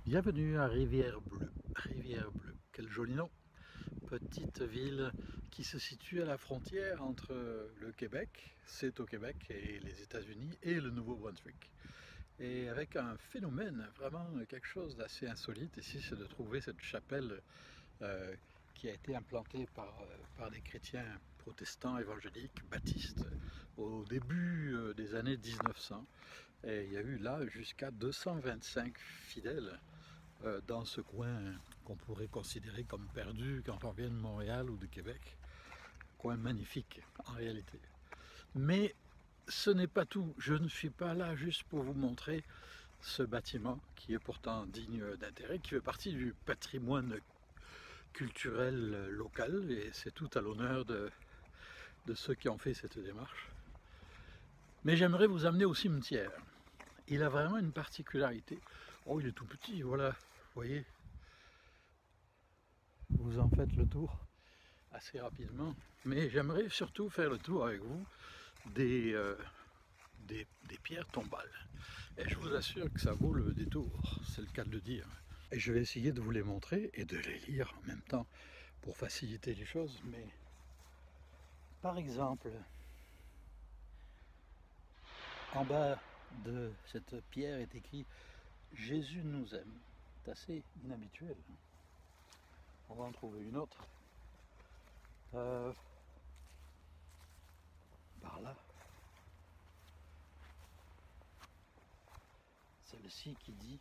Bienvenue à Rivière-Bleue. Rivière-Bleue, quel joli nom. Petite ville qui se situe à la frontière entre le Québec, c'est au Québec, et les États-Unis et le Nouveau-Brunswick. Et avec un phénomène, vraiment quelque chose d'assez insolite ici, c'est de trouver cette chapelle euh, qui a été implantée par des chrétiens protestants évangéliques, baptistes, au début des années 1900. Et il y a eu là jusqu'à 225 fidèles dans ce coin qu'on pourrait considérer comme perdu quand on vient de Montréal ou de Québec. Coin magnifique en réalité. Mais ce n'est pas tout. Je ne suis pas là juste pour vous montrer ce bâtiment qui est pourtant digne d'intérêt, qui fait partie du patrimoine culturel local et c'est tout à l'honneur de ceux qui ont fait cette démarche. Mais j'aimerais vous amener au cimetière. Il a vraiment une particularité. Oh, il est tout petit, voilà, vous voyez. Vous en faites le tour assez rapidement, mais j'aimerais surtout faire le tour avec vous des, des pierres tombales. Et je vous assure que ça vaut le détour, c'est le cas de le dire. Et je vais essayer de vous les montrer et de les lire en même temps pour faciliter les choses. Mais par exemple, en bas de cette pierre est écrit Jésus nous aime. C'est assez inhabituel. On va en trouver une autre. Par là. Celle-ci qui dit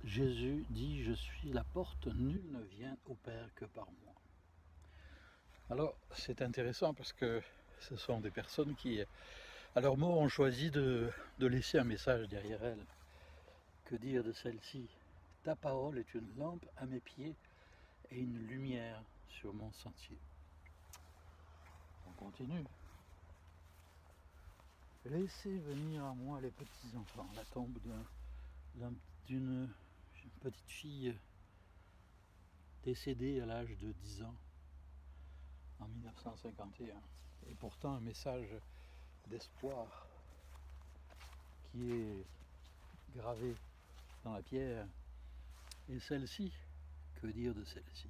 Jésus dit, je suis la porte, nul ne vient au Père que par moi. Alors, c'est intéressant parce que ce sont des personnes qui, à leur mot, ont choisi de laisser un message derrière elles. Que dire de celle-ci? Ta parole est une lampe à mes pieds et une lumière sur mon sentier. On continue. Laissez venir à moi les petits enfants. La tombe d'une petite fille décédée à l'âge de 10 ans en 1951. Et pourtant un message d'espoir qui est gravé dans la pierre. Et celle-ci, que dire de celle-ci?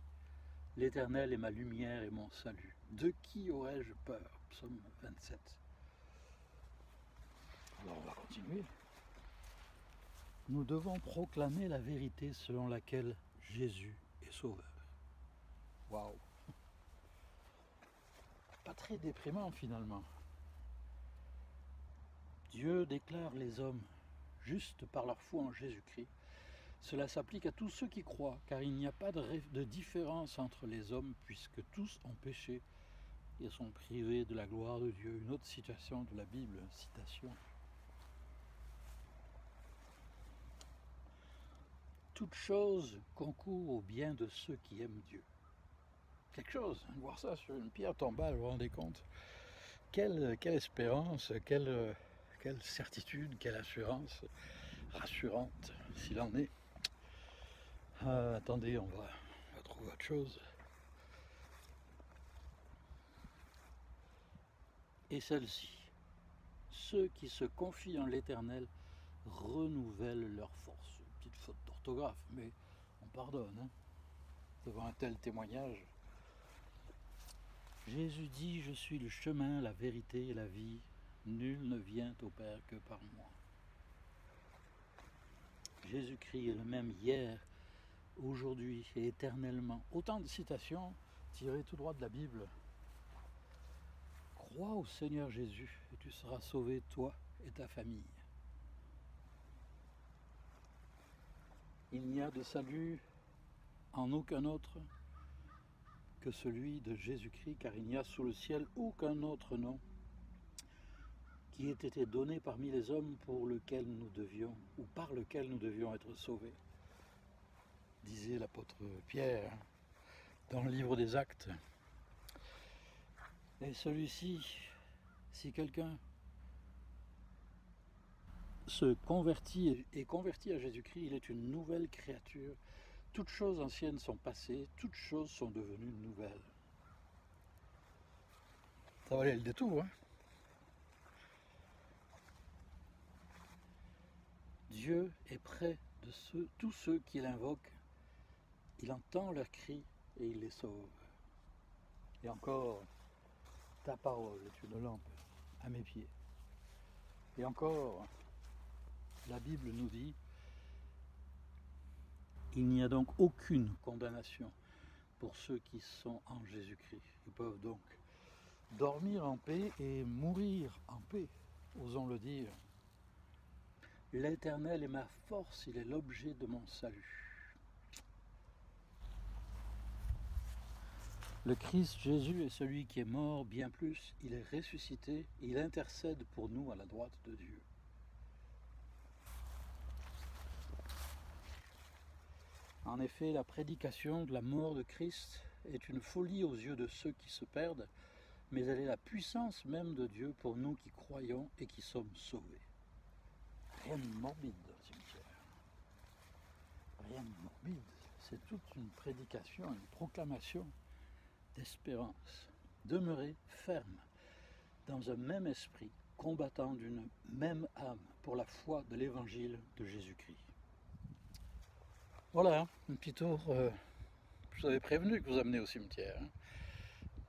L'Éternel est ma lumière et mon salut. De qui aurais-je peur? Psaume 27. Alors on va continuer. Nous devons proclamer la vérité selon laquelle Jésus est sauveur. Waouh! Pas très déprimant finalement. Dieu déclare les hommes justes par leur foi en Jésus-Christ. Cela s'applique à tous ceux qui croient, car il n'y a pas de différence entre les hommes, puisque tous ont péché et sont privés de la gloire de Dieu. Une autre citation de la Bible, citation. Toute chose concourt au bien de ceux qui aiment Dieu. Quelque chose, voir ça sur une pierre tombale, vous vous rendez compte? Quelle espérance, quelle certitude, quelle assurance rassurante, s'il en est. Attendez, on va trouver autre chose. Et celle-ci, ceux qui se confient en l'Éternel renouvellent leur force. Une petite faute d'orthographe, mais on pardonne. Hein, devant un tel témoignage. Jésus dit, je suis le chemin, la vérité et la vie. Nul ne vient au Père que par moi. Jésus-Christ est le même hier, aujourd'hui et éternellement. Autant de citations tirées tout droit de la Bible. Crois au Seigneur Jésus et tu seras sauvé, toi et ta famille. Il n'y a de salut en aucun autre que celui de Jésus-Christ, car il n'y a sous le ciel aucun autre nom qui ait été donné parmi les hommes pour lequel nous devions, ou par lequel nous devions être sauvés, disait l'apôtre Pierre dans le livre des Actes. Et celui-ci, si quelqu'un se convertit et converti à Jésus-Christ, il est une nouvelle créature. Toutes choses anciennes sont passées, toutes choses sont devenues nouvelles. Ça valait le détour, hein? Dieu est près de tous ceux qui l'invoquent. Il entend leurs cris et il les sauve. Et encore, ta parole est une lampe à mes pieds. Et encore, la Bible nous dit, il n'y a donc aucune condamnation pour ceux qui sont en Jésus-Christ. Ils peuvent donc dormir en paix et mourir en paix, osons le dire. L'Éternel est ma force, il est l'objet de mon salut. Le Christ Jésus est celui qui est mort, bien plus, il est ressuscité, et il intercède pour nous à la droite de Dieu. En effet, la prédication de la mort de Christ est une folie aux yeux de ceux qui se perdent, mais elle est la puissance même de Dieu pour nous qui croyons et qui sommes sauvés. Rien de morbide dans le cimetière. Rien de morbide. C'est toute une prédication, une proclamation d'espérance. Demeurez ferme dans un même esprit, combattant d'une même âme pour la foi de l'évangile de Jésus-Christ. Voilà, un petit tour. Je vous avais prévenu que vous amenez au cimetière. Hein.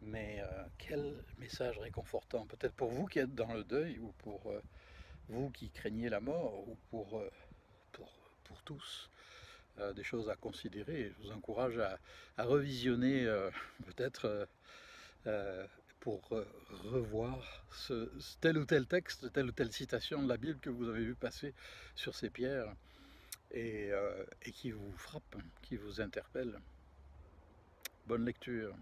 Mais quel message réconfortant, peut-être pour vous qui êtes dans le deuil, ou pour vous qui craignez la mort, ou pour tous, des choses à considérer. Je vous encourage à revisionner peut-être pour revoir tel ou tel texte, telle ou telle citation de la Bible que vous avez vu passer sur ces pierres et qui vous frappe, qui vous interpelle. Bonne lecture.